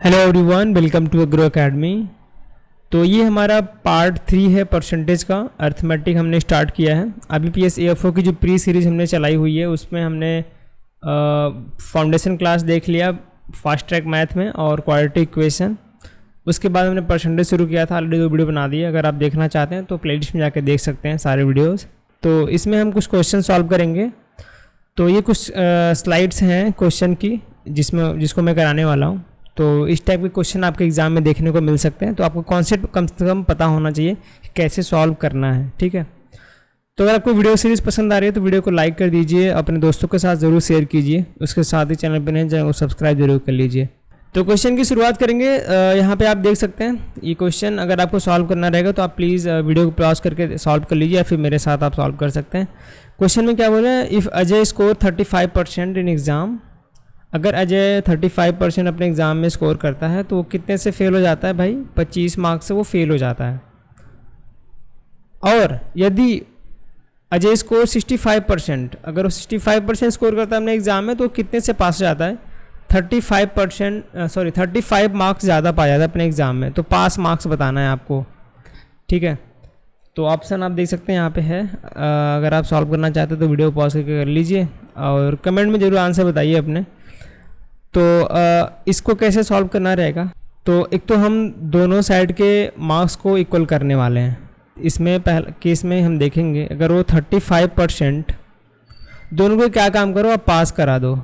Hello everyone, welcome to Agro Academy. तो ये हमारा पार्ट 3 है परसेंटेज का। अर्थमेटिक हमने स्टार्ट किया है। IBPS AFO की जो प्री सीरीज़ हमने चलाई हुई है उसमें हमने फाउंडेशन क्लास देख लिया फास्ट ट्रैक मैथ में और क्वाड्रेटिक इक्वेशन। उसके बाद हमने परसेंटेज शुरू किया था, ऑलरेडी 2 वीडियो बना दिए। अगर आप देखना चाहते हैं तो प्लेलिस्ट में जाकर देख सकते हैं सारे वीडियोज़। तो इसमें हम कुछ क्वेश्चन सॉल्व करेंगे। तो ये कुछ स्लाइड्स हैं क्वेश्चन की जिसको मैं कराने वाला हूँ। तो इस टाइप के क्वेश्चन आपके एग्ज़ाम में देखने को मिल सकते हैं। तो आपको कॉन्सेप्ट कम से कम पता होना चाहिए कि कैसे सॉल्व करना है, ठीक है। तो अगर आपको वीडियो सीरीज़ पसंद आ रही है तो वीडियो को लाइक कर दीजिए, अपने दोस्तों के साथ ज़रूर शेयर कीजिए। उसके साथ ही चैनल पर नए जाए वो सब्सक्राइब जरूर कर लीजिए। तो क्वेश्चन की शुरुआत करेंगे। यहाँ पे आप देख सकते हैं ये क्वेश्चन। अगर आपको सॉल्व करना रहेगा तो आप प्लीज़ वीडियो को पॉज करके सॉल्व कर लीजिए या फिर मेरे साथ आप सॉल्व कर सकते हैं। क्वेश्चन में क्या बोला है, if Ajay score 35% in exam. अगर अजय 35% अपने एग्ज़ाम में स्कोर करता है तो वो कितने से फेल हो जाता है भाई? 25 मार्क्स से वो फेल हो जाता है। और यदि अजय स्कोर 65%, अगर वो 65% स्कोर करता है अपने एग्ज़ाम में तो कितने से पास हो जाता है? 35 मार्क्स ज़्यादा पा जाता है अपने एग्ज़ाम में। तो पास मार्क्स बताना है आपको, ठीक है। तो ऑप्शन आप देख सकते हैं यहाँ पे है। अगर आप सॉल्व करना चाहते हैं तो वीडियो पॉज करके कर लीजिए और कमेंट में ज़रूर आंसर बताइए अपने। तो इसको कैसे सॉल्व करना रहेगा, तो एक तो हम दोनों साइड के मार्क्स को इक्वल करने वाले हैं। इसमें पहले केस में हम देखेंगे, अगर वो 35%, दोनों को क्या काम करो, आप पास करा दो।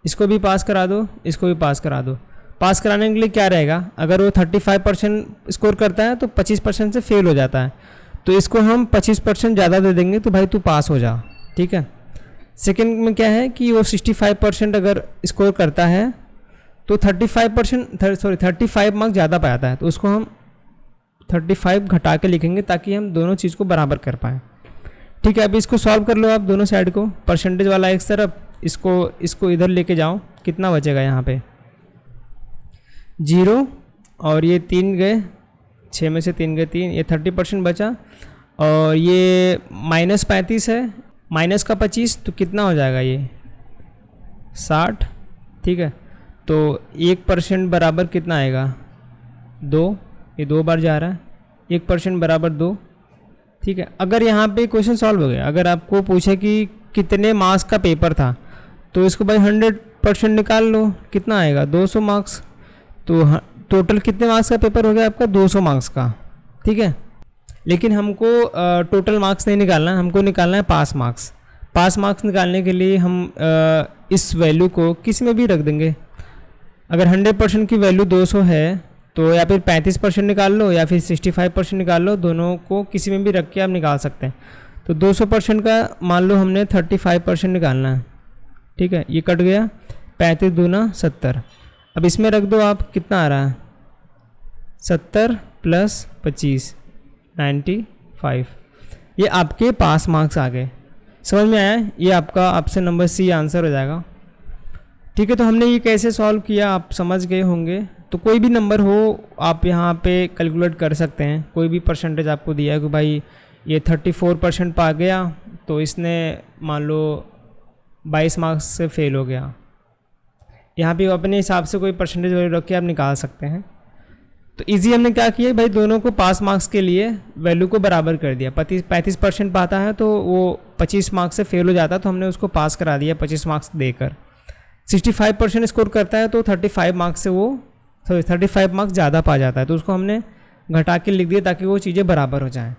इसको भी पास करा दो, इसको भी पास करा दो। पास कराने के लिए क्या रहेगा, अगर वो 35% स्कोर करता है तो 25% से फेल हो जाता है। तो इसको हम 25% ज़्यादा दे देंगे तो भाई तू पास हो जा, ठीक है। सेकेंड में क्या है कि वो 65% अगर स्कोर करता है तो 35 मार्क्स ज़्यादा पाता है। तो उसको हम 35 घटा के लिखेंगे ताकि हम दोनों चीज़ को बराबर कर पाएँ, ठीक है। अभी इसको सॉल्व कर लो आप दोनों साइड को। परसेंटेज वाला एक तरफ, इसको इधर लेके जाओ। कितना बचेगा यहाँ पे? 0 और ये 3 गए, 6 में से 3 गए 3, ये 30% बचा। और ये -35 है, माइनस का 25 तो कितना हो जाएगा ये? 60, ठीक है। तो 1% बराबर कितना आएगा? 2, ये 2 बार जा रहा है। 1% बराबर 2, ठीक है। अगर यहाँ पे क्वेश्चन सॉल्व हो गया, अगर आपको पूछे कि कितने मार्क्स का पेपर था तो इसको भाई 100% निकाल लो, कितना आएगा? 200 मार्क्स। तो टोटल कितने मार्क्स का पेपर हो गया आपका? 200 मार्क्स का, ठीक है। लेकिन हमको टोटल मार्क्स नहीं निकालना है, हमको निकालना है पास मार्क्स। पास मार्क्स निकालने के लिए हम इस वैल्यू को किस में भी रख देंगे। अगर 100% की वैल्यू 200 है तो या फिर 35% निकाल लो या फिर 65% निकाल लो, दोनों को किसी में भी रख के आप निकाल सकते हैं। तो 200% का मान लो हमने 35% निकालना है, ठीक है। ये कट गया, 35 दूना 70। अब इसमें रख दो आप, कितना आ रहा है? 70 + 25 95। ये आपके पास मार्क्स आ गए। समझ में आया? ये आपका ऑप्शन नंबर सी आंसर हो जाएगा, ठीक है। तो हमने ये कैसे सॉल्व किया आप समझ गए होंगे। तो कोई भी नंबर हो आप यहाँ पे कैलकुलेट कर सकते हैं। कोई भी परसेंटेज आपको दिया है कि भाई ये 34% पा गया तो इसने मान लो 22 मार्क्स से फेल हो गया। यहाँ पे अपने हिसाब से कोई परसेंटेज वैल्यू रख के आप निकाल सकते हैं। तो इजी हमने क्या किया भाई, दोनों को पास मार्क्स के लिए वैल्यू को बराबर कर दिया। 35% पाता है तो वो 25 मार्क्स से फेल हो जाता है, तो हमने उसको पास करा दिया 25 मार्क्स देकर। 65% स्कोर करता है तो 35 मार्क्स से वो 35 मार्क्स ज़्यादा पा जाता है, तो उसको हमने घटा के लिख दिया ताकि वो चीज़ें बराबर हो जाएँ।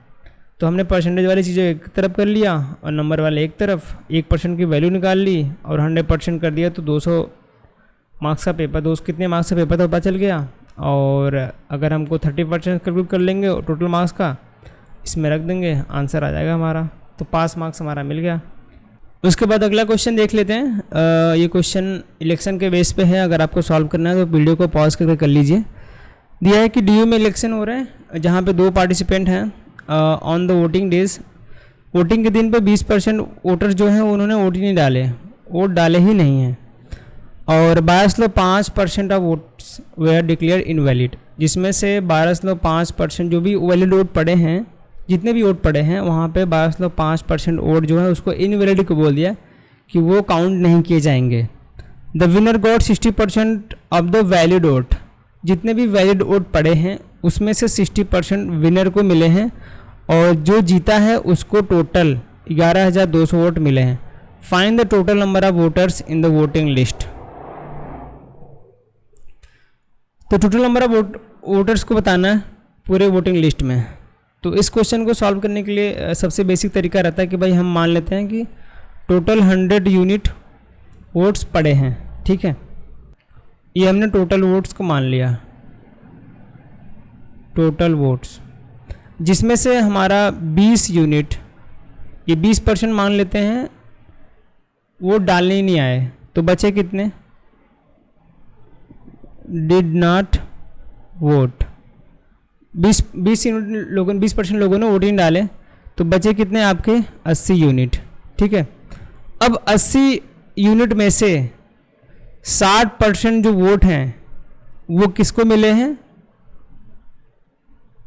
तो हमने परसेंटेज वाली चीज़ें एक तरफ कर लिया और नंबर वाले एक तरफ। 1% की वैल्यू निकाल ली और 100% कर दिया तो 200 मार्क्स का पेपर, कितने मार्क्स का पेपर था पता चल गया। और अगर हमको 30% कैलकुलेट कर लेंगे टोटल मार्क्स का, इसमें रख देंगे, आंसर आ जाएगा हमारा। तो पास मार्क्स हमारा मिल गया। उसके बाद अगला क्वेश्चन देख लेते हैं। ये क्वेश्चन इलेक्शन के बेस पे है। अगर आपको सॉल्व करना है तो वीडियो को पॉज करके कर लीजिए। दिया है कि DU में इलेक्शन हो रहा है जहाँ पे 2 पार्टिसिपेंट हैं on the voting days. Voting के दिन पे 20% वोटर जो हैं उन्होंने वोट ही नहीं डाले, वोट डाले ही नहीं हैं। और 12.5% of votes were declare invalid, जिसमें से 12.5% जो भी वैलिड वोट पड़े हैं, जितने भी वोट पड़े हैं वहाँ पे 12.5% वोट जो है उसको इनवैलिड को बोल दिया कि वो काउंट नहीं किए जाएंगे। The winner got 60% of the valid vote. जितने भी वैलिड वोट पड़े हैं उसमें से 60% विनर को मिले हैं और जो जीता है उसको टोटल 11,200 वोट मिले हैं। Find the total number of voters in the voting list. तो टोटल नंबर ऑफ वोटर्स को बताना है पूरे वोटिंग लिस्ट में। तो इस क्वेश्चन को सॉल्व करने के लिए सबसे बेसिक तरीका रहता है कि भाई हम मान लेते हैं कि टोटल 100 यूनिट वोट्स पड़े हैं, ठीक है। ये हमने टोटल वोट्स को मान लिया, टोटल वोट्स, जिसमें से हमारा 20 यूनिट, ये 20% मान लेते हैं, वोट डालने ही नहीं आए, तो बचे कितने? Did not vote. 20 यूनिट लोगों ने, 20% लोगों ने वोट नहीं डाले, तो बचे कितने आपके? 80 यूनिट, ठीक है। अब 80 यूनिट में से 60% जो वोट हैं वो किसको मिले हैं?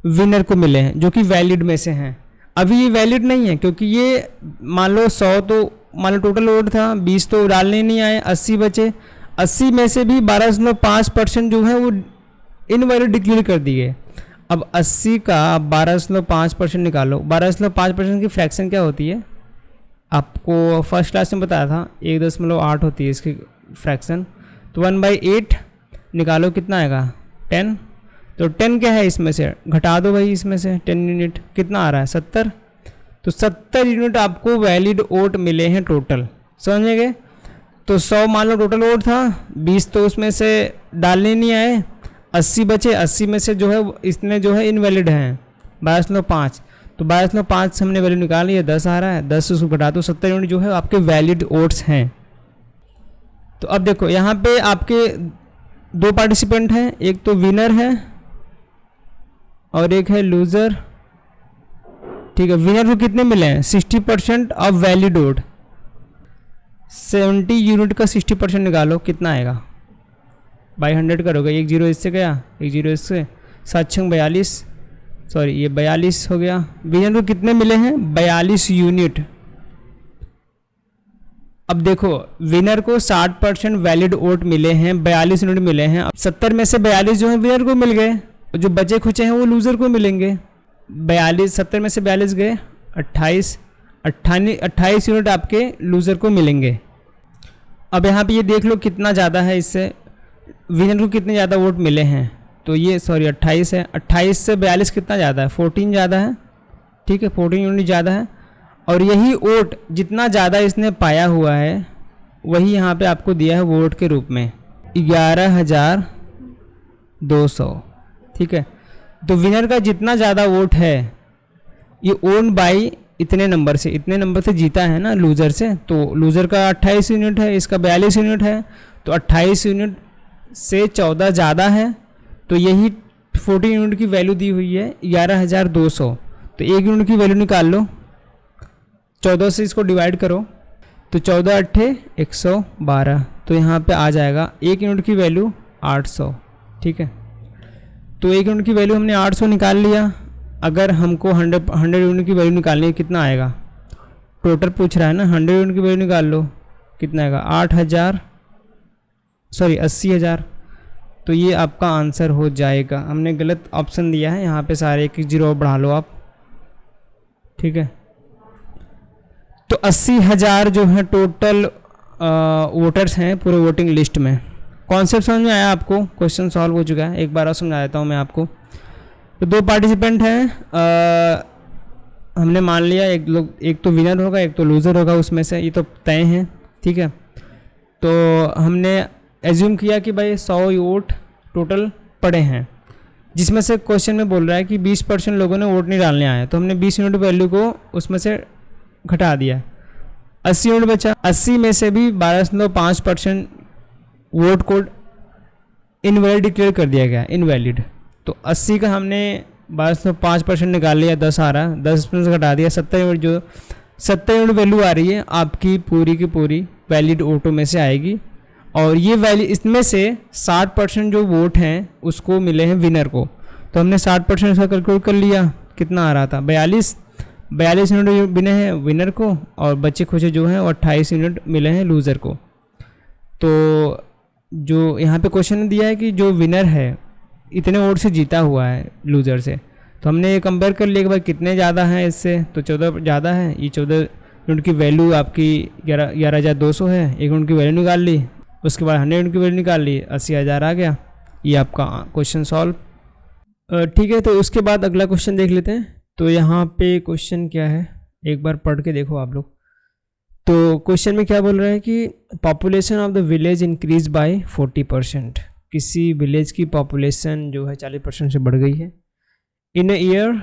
विनर को मिले हैं, जो कि वैलिड में से हैं। अभी ये वैलिड नहीं है क्योंकि ये मान लो 100 तो मान लो टोटल वोट था, 20 तो डालने नहीं आए, 80 बचे। 80 में से भी 12.5% जो है वो इनवैलिड डिक्लेयर कर दिए। अब 80 का 12.5% निकालो। 12.5% की फ्रैक्शन क्या होती है? आपको फर्स्ट क्लास में बताया था, 1.8 होती है इसकी फ्रैक्शन। तो 1/8 निकालो, कितना आएगा? 10। तो 10 क्या है इसमें से? घटा दो भाई इसमें से 10 यूनिट, कितना आ रहा है? 70। तो 70 यूनिट आपको वैलिड वोट मिले हैं टोटल, समझ गए। तो 100 मान लो टोटल वोट था, 20 तो उसमें से डालने नहीं आए, 80 बचे। 80 में से जो है इसमें जो है इनवैलिड हैं 12.5। तो 12.5 से हमने वैल्यू निकाल लिया, 10 आ रहा है। 10 से उसको घटा दो, 70 यूनिट जो है आपके वैलिड वोट्स हैं। तो अब देखो यहाँ पे आपके 2 पार्टिसिपेंट हैं, एक तो विनर है और एक है लूज़र, ठीक है। विनर को कितने मिले हैं? 60% ऑफ वैलिड वोट। 70 यूनिट का 60% निकालो, कितना आएगा? बाई 100 करोगे, 1 0 इससे गया, 1 0 इससे, 7 6 42, सॉरी ये 42 हो गया। विनर को कितने मिले हैं? 42 यूनिट। अब देखो विनर को 60% वैलिड वोट मिले हैं, 42 यूनिट मिले हैं। अब 70 में से 42 जो है विनर को मिल गए, जो बचे खुचे हैं वो लूज़र को मिलेंगे। 42, 70 में से 42 गए, 28 यूनिट आपके लूज़र को मिलेंगे। अब यहाँ पे ये देख लो कितना ज़्यादा है, इससे विनर को कितने ज़्यादा वोट मिले हैं। तो ये सॉरी 28 है, 28 से 42 कितना ज़्यादा है? 14 ज़्यादा है, ठीक है, 14 यूनिट ज़्यादा है। और यही वोट जितना ज़्यादा इसने पाया हुआ है वही यहाँ पे आपको दिया है वोट के रूप में, 11,200, ठीक है। तो विनर का जितना ज़्यादा वोट है ये ओन बाई इतने नंबर से, इतने नंबर से जीता है ना लूज़र से। तो लूज़र का 28 यूनिट है, इसका 42 यूनिट है, तो 28 यूनिट से 14 ज़्यादा है। तो यही 14 यूनिट की वैल्यू दी हुई है 11,200। तो 1 यूनिट की वैल्यू निकाल लो, 14 से इसको डिवाइड करो, तो 14 8 112। तो यहाँ पे आ जाएगा 1 यूनिट की वैल्यू 800, ठीक है। तो 1 यूनिट की वैल्यू हमने 800 निकाल लिया। अगर हमको 100 यूनिट की वैल्यू निकालनी है, कितना आएगा? टोटल पूछ रहा है ना, 100 यूनिट की वैल्यू निकाल लो, कितना आएगा? 80,000। तो ये आपका आंसर हो जाएगा। हमने गलत ऑप्शन दिया है यहाँ पे, सारे एक 0 बढ़ा लो आप, ठीक है। तो 80,000 जो है टोटल वोटर्स हैं पूरे वोटिंग लिस्ट में। कॉन्सेप्ट समझ में आया आपको? क्वेश्चन सॉल्व हो चुका है, एक बार और समझा देता हूँ मैं आपको। तो 2 पार्टिसिपेंट हैं, हमने मान लिया एक तो विनर होगा, एक तो लूज़र होगा, उसमें से ये तो तय हैं, ठीक है। तो हमने एज्यूम किया कि भाई 100 वोट टोटल पड़े हैं, जिसमें से क्वेश्चन में बोल रहा है कि 20% लोगों ने वोट नहीं डालने आए। तो हमने 20 यूनिट वैल्यू को उसमें से घटा दिया, 80 यूनिट बचा। 80 में से भी 12.5% वोट को इनवैलिड डिक्लेयर कर दिया गया, इनवैलिड। तो 80 का हमने 12.5% निकाल लिया, 10 आ रहा है, 10 में से घटा दिया 70 यूनिट। जो 70 यूनिट वैल्यू आ रही है आपकी पूरी की पूरी वैलिड वोटों में से आएगी। और ये वैल्यू, इसमें से 60% जो वोट हैं उसको मिले हैं विनर को। तो हमने 60% इसका कैलकुलेट कर लिया, कितना आ रहा था? 42 यूनिट मिले हैं विनर को, और बच्चे खुचे जो हैं 28 यूनिट मिले हैं लूज़र को। तो जो यहाँ पे क्वेश्चन दिया है कि जो विनर है वो 60% वोट इतने वोट से जीता हुआ है लूज़र से। तो हमने ये कंपेयर कर लिया कि भाई कितने ज़्यादा हैं इससे, तो 14 ज़्यादा है। ये 14 यूनिट की वैल्यू आपकी 11,200 है। 1 यूनिट की वैल्यू निकाल ली, उसके बाद 100 यूनिट की वैल्यू निकाल ली, 80,000 आ गया। ये आपका क्वेश्चन सॉल्व। ठीक है, तो उसके बाद अगला क्वेश्चन देख लेते हैं। तो यहाँ पे क्वेश्चन क्या है, एक बार पढ़ के देखो आप लोग। तो क्वेश्चन में क्या बोल रहा है कि population of the village increase by 40%। किसी विलेज की पॉपुलेशन जो है 40% से बढ़ गई है। इन अ ईयर,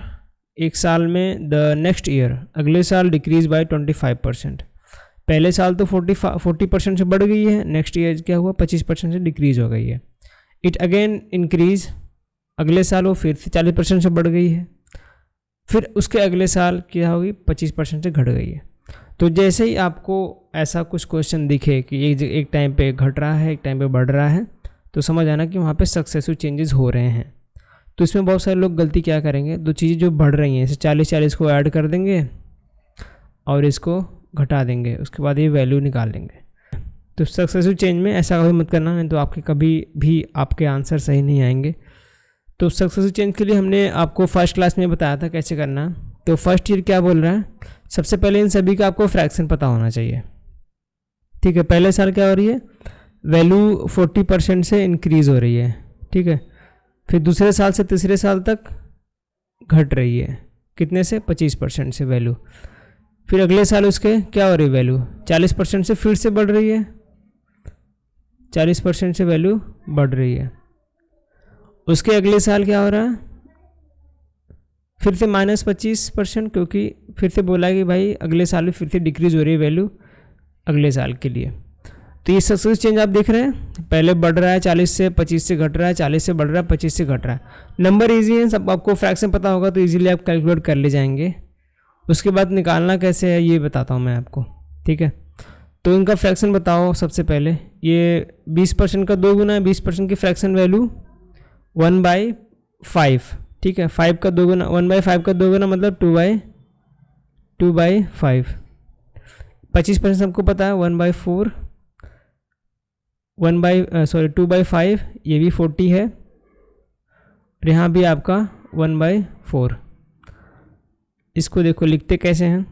एक साल में, द नेक्स्ट ईयर, अगले साल, डिक्रीज बाय 25%। पहले साल तो 40% से बढ़ गई है, नेक्स्ट ईयर क्या हुआ, 25% से डिक्रीज हो गई है। इट अगेन इंक्रीज, अगले साल वो फिर से 40% से बढ़ गई है। फिर उसके अगले साल क्या होगी, 25% से घट गई है। तो जैसे ही आपको ऐसा कुछ क्वेश्चन दिखे कि एक टाइम पे घट रहा है, एक टाइम पे बढ़ रहा है, तो समझ आना कि वहाँ पे सक्सेसिव चेंजेस हो रहे हैं। तो इसमें बहुत सारे लोग गलती क्या करेंगे, दो चीज़ें जो बढ़ रही हैं, जैसे 40 को ऐड कर देंगे और इसको घटा देंगे, उसके बाद ये वैल्यू निकाल देंगे। तो सक्सेसिव चेंज में ऐसा कभी मत करना, नहीं तो आपके कभी भी आपके आंसर सही नहीं आएंगे। तो सक्सेसिव चेंज के लिए हमने आपको फर्स्ट क्लास में बताया था कैसे करना। तो फर्स्ट ईयर क्या बोल रहा है, सबसे पहले इन सभी का आपको फ्रैक्शन पता होना चाहिए। ठीक है, पहले साल क्या हो रही है, वैल्यू 40% से इंक्रीज़ हो रही है। ठीक है, फिर दूसरे साल से तीसरे साल तक घट रही है, कितने से, 25% से वैल्यू। फिर अगले साल उसके क्या हो रही है, वैल्यू 40% से फिर से बढ़ रही है, 40% से वैल्यू बढ़ रही है। उसके अगले साल क्या हो रहा है, फिर से -25%, क्योंकि फिर से बोला कि भाई अगले साल भी फिर से डिक्रीज हो रही है वैल्यू अगले साल के लिए। तो ये सक्सेसिव चेंज आप देख रहे हैं, पहले बढ़ रहा है 40 से, 25 से घट रहा है, 40 से बढ़ रहा है, 25 से घट रहा है। नंबर ईजी है, सब आपको फ्रैक्शन पता होगा तो ईजिली आप कैलकुलेट कर ले जाएंगे। उसके बाद निकालना कैसे है ये बताता हूँ मैं आपको। ठीक है, तो इनका फ्रैक्शन बताओ। सबसे पहले ये 20% का 2 गुना है, 20% की फ्रैक्शन वैल्यू 1/5। ठीक है, 5 का 2 गुना, 1/5 का 2 गुना मतलब 2/5। 25% सबको पता है 1/4, 2/5, ये भी 40 है, और यहाँ भी आपका 1/4। इसको देखो लिखते कैसे हैं।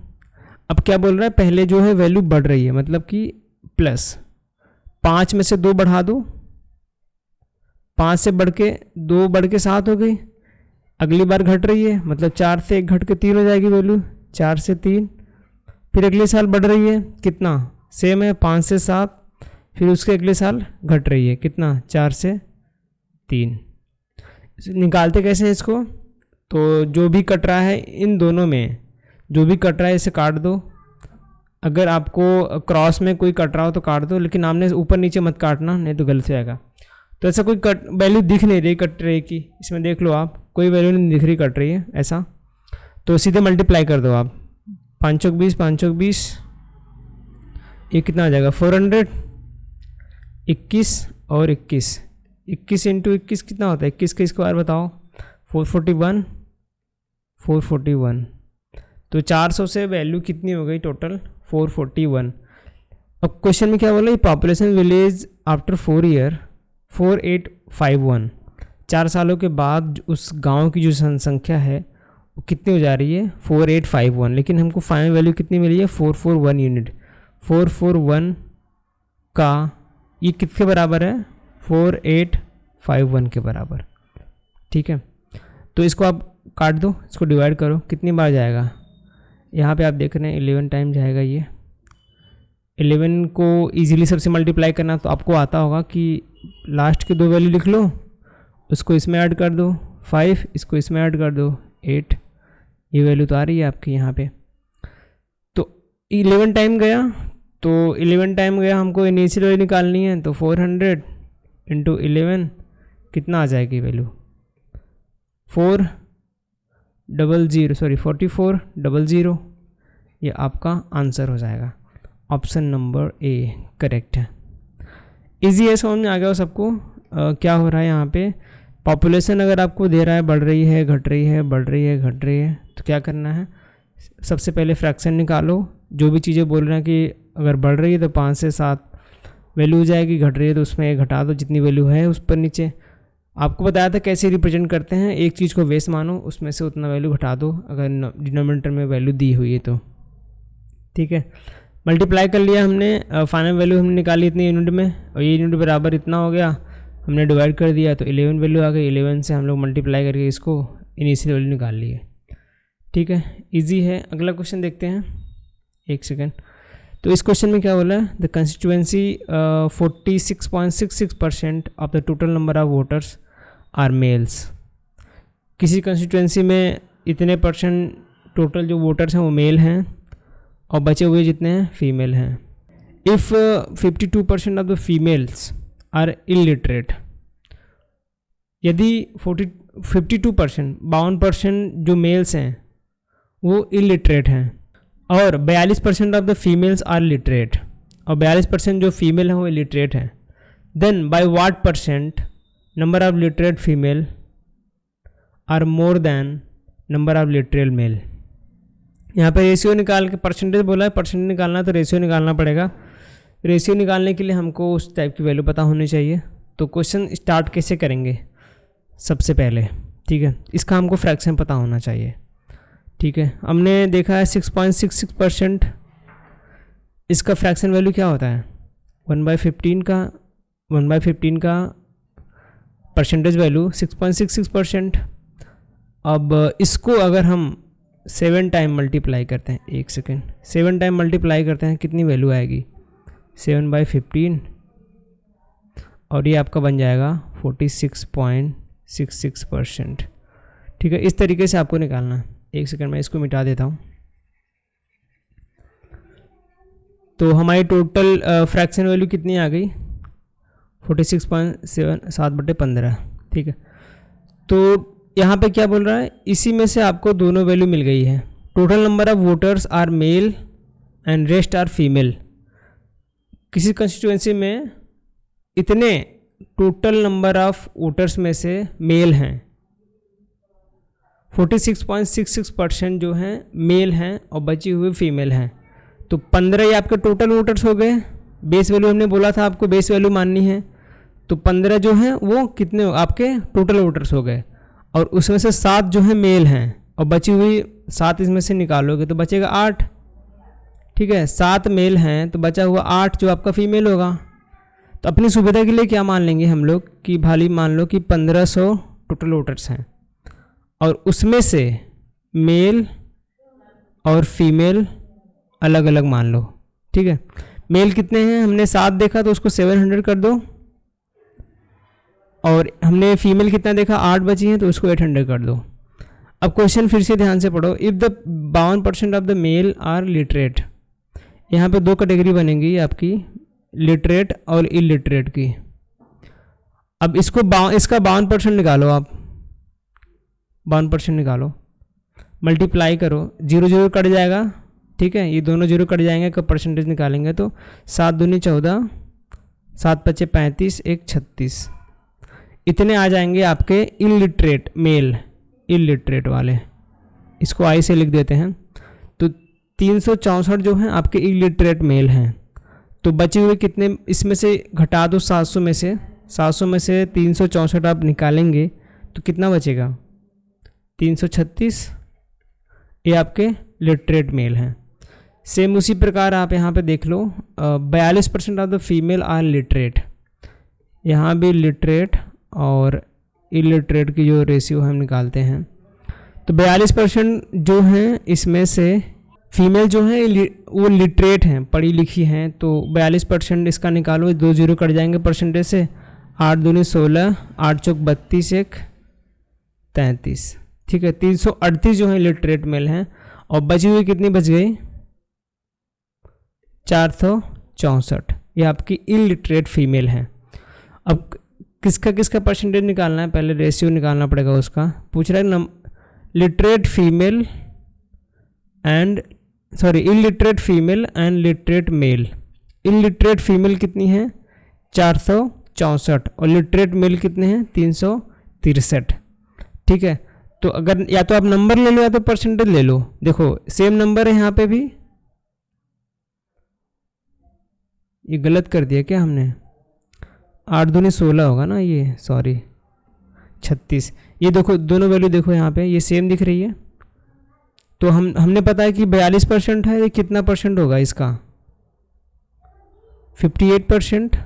अब क्या बोल रहा है, पहले जो है वैल्यू बढ़ रही है, मतलब कि प्लस 5 में से 2 बढ़ा दो, 5 से बढ़ के 2 बढ़ के 7 हो गई। अगली बार घट रही है, मतलब 4 से 1 घट के 3 हो जाएगी वैल्यू, 4 से 3। फिर अगले साल बढ़ रही है, कितना, सेम है, 5 से 7। फिर उसके अगले साल घट रही है, कितना, 4 से 3। निकालते कैसे हैं इसको, तो जो भी कट रहा है इन दोनों में, जो भी कट रहा है इसे काट दो। अगर आपको क्रॉस में कोई कट रहा हो तो काट दो, लेकिन आपने ऊपर नीचे मत काटना, नहीं तो गलत हो जाएगा। तो ऐसा कोई कट वैल्यू दिख नहीं रही कट रही की, इसमें देख लो आप, कोई वैल्यू नहीं दिख रही कट रही है ऐसा, तो सीधे मल्टीप्लाई कर दो आप। 5 चौक 20, 5 चौक 20, ये कितना आ जाएगा, 400, 21 और 21, 21 इंटू 21 कितना होता है, 21 का स्क्वायर बताओ, 441, 441। तो 400 से वैल्यू कितनी हो गई टोटल, 441। अब क्वेश्चन में क्या बोला, पॉपुलेशन विलेज आफ्टर 4 ईयर 4851। 4 सालों के बाद उस गांव की जो जनसंख्या है वो कितनी हो जा रही है, 4851। लेकिन हमको फाइनल वैल्यू कितनी मिली है, 441 यूनिट। 441 का ये किसके बराबर है, 4851 के बराबर। ठीक है, तो इसको आप काट दो, इसको डिवाइड करो, कितनी बार जाएगा, यहाँ पे आप देख रहे हैं 11 टाइम जाएगा। ये 11 को इजीली सबसे मल्टीप्लाई करना तो आपको आता होगा कि लास्ट के 2 वैल्यू लिख लो, उसको इसमें ऐड कर दो 5, इसको इसमें ऐड कर दो 8, ये वैल्यू तो आ रही है आपकी यहाँ पे। तो 11 टाइम गया, तो 11 टाइम गया, हमको इनिशियल वैल्यू निकालनी है, तो 400 इंटू 11 कितना आ जाएगी वैल्यू, 4400। ये आपका आंसर हो जाएगा, ऑप्शन नंबर ए करेक्ट है। इजी है, समझ में आ गया हो सबको। क्या हो रहा है यहाँ पे, पॉपुलेशन अगर आपको दे रहा है बढ़ रही है, घट रही है, बढ़ रही है, घट रही है, तो क्या करना है, सबसे पहले फ्रैक्शन निकालो। जो भी चीज़ें बोल रहे हैं कि अगर बढ़ रही है तो 5 से 7 वैल्यू हो जाएगी, घट रही है तो उसमें घटा दो जितनी वैल्यू है उस पर नीचे, आपको बताया था कैसे रिप्रेजेंट करते हैं, एक चीज़ को बेस मानो, उसमें से उतना वैल्यू घटा दो अगर डिनोमिनेटर में वैल्यू दी हुई है तो, ठीक है। मल्टीप्लाई कर लिया हमने, फाइनल वैल्यू हमने निकाली इतनी यूनिट में, और ये यूनिट बराबर इतना हो गया, हमने डिवाइड कर दिया तो 11 वैल्यू आ गई। 11 से हम लोग मल्टीप्लाई करके इसको इनिशियल वैल्यू निकाल लिए, ठीक है। इजी है। अगला क्वेश्चन देखते हैं, एक सेकेंड। तो इस क्वेश्चन में क्या बोला है, the constituency 46.66% of the total number of voters are males. किसी कंस्टिट्यूएंसी में इतने परसेंट टोटल जो वोटर्स हैं वो मेल हैं और बचे हुए जितने हैं फीमेल हैं। If 52% of the females are illiterate, यदि 52% 52% जो मेल्स हैं वो इलिटरेट हैं और 42% of the females are literate, और 42% जो फीमेल हैं वो इलिटरेट हैं, then by what percent number of literate female are more than number of literate male. यहाँ पे रेशियो निकाल के परसेंटेज बोला है, परसेंटेज निकालना तो रेशियो निकालना पड़ेगा। रेशियो निकालने के लिए हमको उस टाइप की वैल्यू पता होनी चाहिए। तो क्वेश्चन स्टार्ट कैसे करेंगे, सबसे पहले, ठीक है, इसका हमको फ्रैक्शन पता होना चाहिए, ठीक है। हमने देखा है 6.66%, इसका फ्रैक्शन वैल्यू क्या होता है, 1/15 का परसेंटेज वैल्यू 6.66%। अब इसको अगर हम 7 टाइम मल्टीप्लाई करते हैं, एक सेकेंड, 7 टाइम मल्टीप्लाई करते हैं, कितनी वैल्यू आएगी, 7/15, और ये आपका बन जाएगा 46.66%, ठीक है। इस तरीके से आपको निकालना है। एक सेकंड में इसको मिटा देता हूँ। तो हमारी टोटल फ्रैक्शन वैल्यू कितनी आ गई, 46.7/15, ठीक है। तो यहाँ पे क्या बोल रहा है, इसी में से आपको दोनों वैल्यू मिल गई है। Total number of voters are male and rest are female. किसी कंस्टिट्यूएंसी में इतने टोटल नंबर ऑफ वोटर्स में से मेल हैं, 46.66% जो हैं मेल हैं और बची हुई फीमेल हैं। तो 15 ये आपके टोटल वोटर्स हो गए। बेस वैल्यू हमने बोला था आपको बेस वैल्यू माननी है, तो 15 जो हैं वो कितने आपके टोटल वोटर्स हो गए, और उसमें से 7 जो हैं मेल हैं और बची हुई 7 इसमें से निकालोगे तो बचेगा 8, ठीक है। 7 मेल हैं तो बचा हुआ 8 जो आपका फीमेल होगा। तो अपनी सुविधा के लिए क्या मान लेंगे हम लोग कि भाली मान लो कि 1500 टोटल वोटर्स हैं और उसमें से मेल और फीमेल अलग अलग मान लो, ठीक है। मेल कितने हैं, हमने 7 देखा तो उसको 700 कर दो, और हमने फीमेल कितना देखा 8 बची हैं तो उसको 800 कर दो। अब क्वेश्चन फिर से ध्यान से पढ़ो। If the 52% of the male are literate, यहाँ पे 2 कैटेगरी बनेंगी आपकी, लिटरेट और इलिटरेट की। अब इसको इसका 52% निकालो आप, 52% निकालो, मल्टीप्लाई करो, 0 0 कट जाएगा, ठीक है। ये दोनों 0 कट जाएंगे, कब परसेंटेज निकालेंगे तो 7 दूनी 14, 7 पचे 35, 1 36, इतने आ जाएंगे आपके इलिटरेट मेल, इलिटरेट वाले। इसको आई से लिख देते हैं। तो 364 जो हैं आपके इलिटरेट मेल हैं। तो बचे हुए कितने, इसमें से घटा दो 700 में से, 700 में से 364 आप निकालेंगे तो कितना बचेगा, 336, ये आपके लिटरेट मेल हैं। सेम उसी प्रकार आप यहाँ पे देख लो, 42% of the female are literate, यहाँ भी लिटरेट और इलिटरेट की जो रेशियो हम निकालते हैं तो 42% जो हैं इसमें से फीमेल जो हैं वो लिटरेट हैं, पढ़ी लिखी हैं। तो 42% इसका निकालो, 2 0 कट जाएंगे परसेंटेज से, 8 दूनी 16, 8 चौक 32, 1 33, ठीक है। 338 जो है लिटरेट मेल हैं और बची हुई कितनी बच गई, 464, ये आपकी इलिटरेट फीमेल हैं। अब किसका किसका परसेंटेज निकालना है, पहले रेशियो निकालना पड़ेगा उसका। पूछ रहा है literate female and illiterate female and literate male. Illiterate female कितनी है, 464, और लिटरेट मेल कितने हैं, 363, ठीक है। तो अगर या तो आप नंबर ले लो या तो परसेंटेज ले लो। देखो सेम नंबर है यहाँ पे भी, ये गलत कर दिया क्या हमने, 8 दूनी 16 होगा ना ये, सॉरी 36। ये देखो दोनों वैल्यू देखो यहाँ पे ये सेम दिख रही है। तो हमने पता है कि 42% है, ये कितना परसेंट होगा इसका? 58%।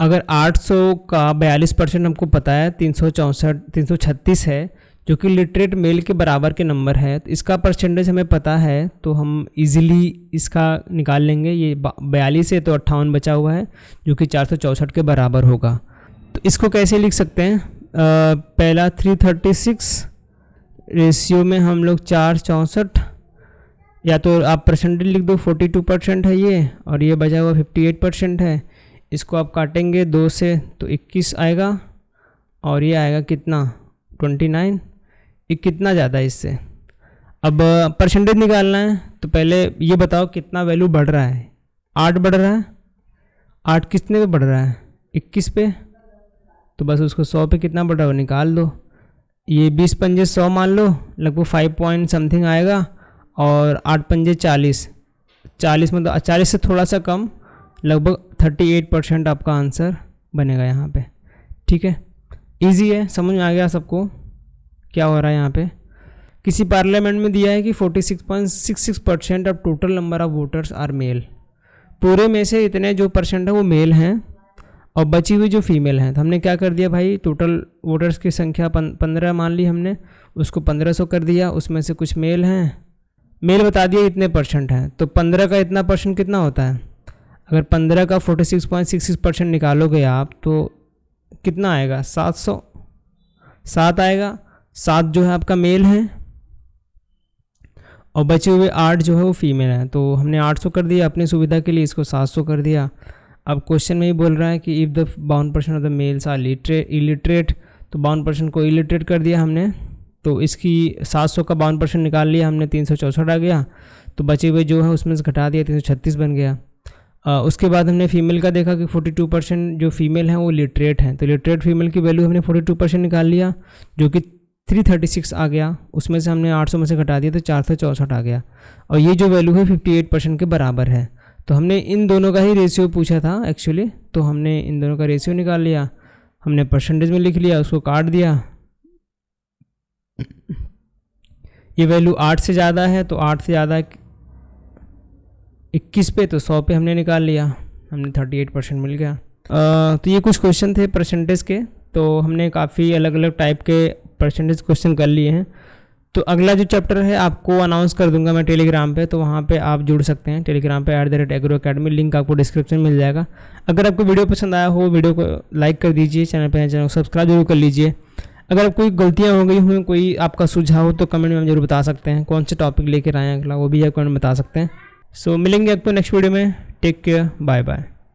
अगर 800 का 42% हमको पता है 336 है, जो कि लिटरेट मेल के बराबर के नंबर है, तो इसका परसेंटेज हमें पता है तो हम इजीली इसका निकाल लेंगे। ये 42 है तो 58 बचा हुआ है जो कि 464 के बराबर होगा। तो इसको कैसे लिख सकते हैं? पहला 336 रेशियो में हम लोग 464, या तो आप परसेंटेज लिख दो 42% है ये, और ये बचा हुआ 58% है। इसको आप काटेंगे 2 से तो 21 आएगा, और ये आएगा कितना? 29। ये कितना ज़्यादा है इससे? अब परसेंटेज निकालना है तो पहले ये बताओ कितना वैल्यू बढ़ रहा है? 8 बढ़ रहा है। 8 कितने पे बढ़ रहा है? 21 पे। तो बस उसको 100 पे कितना बढ़ रहा है वो निकाल दो। ये 20 पंजे 100 मान लो, लगभग 5 पॉइंट समथिंग आएगा, और 8 पंजे 40। 40 मतलब 40 से थोड़ा सा कम, लगभग 38% आपका आंसर बनेगा यहाँ पे। ठीक है, इजी है, समझ में आ गया सबको क्या हो रहा है यहाँ पे? किसी पार्लियामेंट में दिया है कि 46.66% of total number of voters are male. पूरे में से इतने जो परसेंट है वो मेल हैं और बची हुई जो फीमेल हैं। तो हमने क्या कर दिया भाई, टोटल वोटर्स की संख्या 15 मान ली हमने, उसको 1500 कर दिया, उसमें से कुछ मेल हैं, मेल बता दिया इतने परसेंट हैं। तो 15 का इतना परसेंट कितना होता है? अगर 15 का 46.66% निकालोगे आप तो कितना आएगा? 7 आएगा। 7 जो है आपका मेल है और बचे हुए 8 जो है वो फीमेल है। तो हमने 800 कर दिया अपनी सुविधा के लिए, इसको 700 कर दिया। अब क्वेश्चन में ही बोल रहा है कि if the 52% of the males are illiterate, तो 52% को इलिटरेट कर दिया हमने। तो इसकी 700 का 52% निकाल लिया हमने, 364 आ गया। तो बचे हुए जो है उसमें से घटा दिया, 336 बन गया। उसके बाद हमने फीमेल का देखा कि 42% जो फीमेल हैं वो लिटरेट हैं। तो लिटरेट फीमेल की वैल्यू हमने 42% निकाल लिया, जो कि 336 आ गया। उसमें से हमने 800 में से घटा दिया तो 464 आ गया, और ये जो वैल्यू है 58% के बराबर है। तो हमने इन दोनों का ही रेशियो पूछा था एक्चुअली, तो हमने इन दोनों का रेशियो निकाल लिया, हमने परसेंटेज में लिख लिया, उसको काट दिया। ये वैल्यू 8 से ज़्यादा है तो 8 से ज़्यादा 21 पे, तो 100 पे हमने निकाल लिया, हमने 38% मिल गया। तो ये कुछ क्वेश्चन थे परसेंटेज के। तो हमने काफ़ी अलग अलग टाइप के परसेंटेज क्वेश्चन कर लिए हैं। तो अगला जो चैप्टर है आपको अनाउंस कर दूंगा मैं टेलीग्राम पे, तो वहाँ पे आप जुड़ सकते हैं टेलीग्राम पे @agro academy, लिंक आपको डिस्क्रिप्शन में मिल जाएगा। अगर आपको वीडियो पसंद आया हो, वीडियो को लाइक कर दीजिए, चैनल को सब्सक्राइब जरूर कर लीजिए। अगर कोई गलतियाँ हो गई हुई, कोई आपका सुझाव हो तो कमेंट में हम जरूर बता सकते हैं। कौन से टॉपिक लेकर आए अगला वो भी आप कमेंट में बता सकते हैं। सो मिलेंगे आपको नेक्स्ट वीडियो में। Take care, bye bye.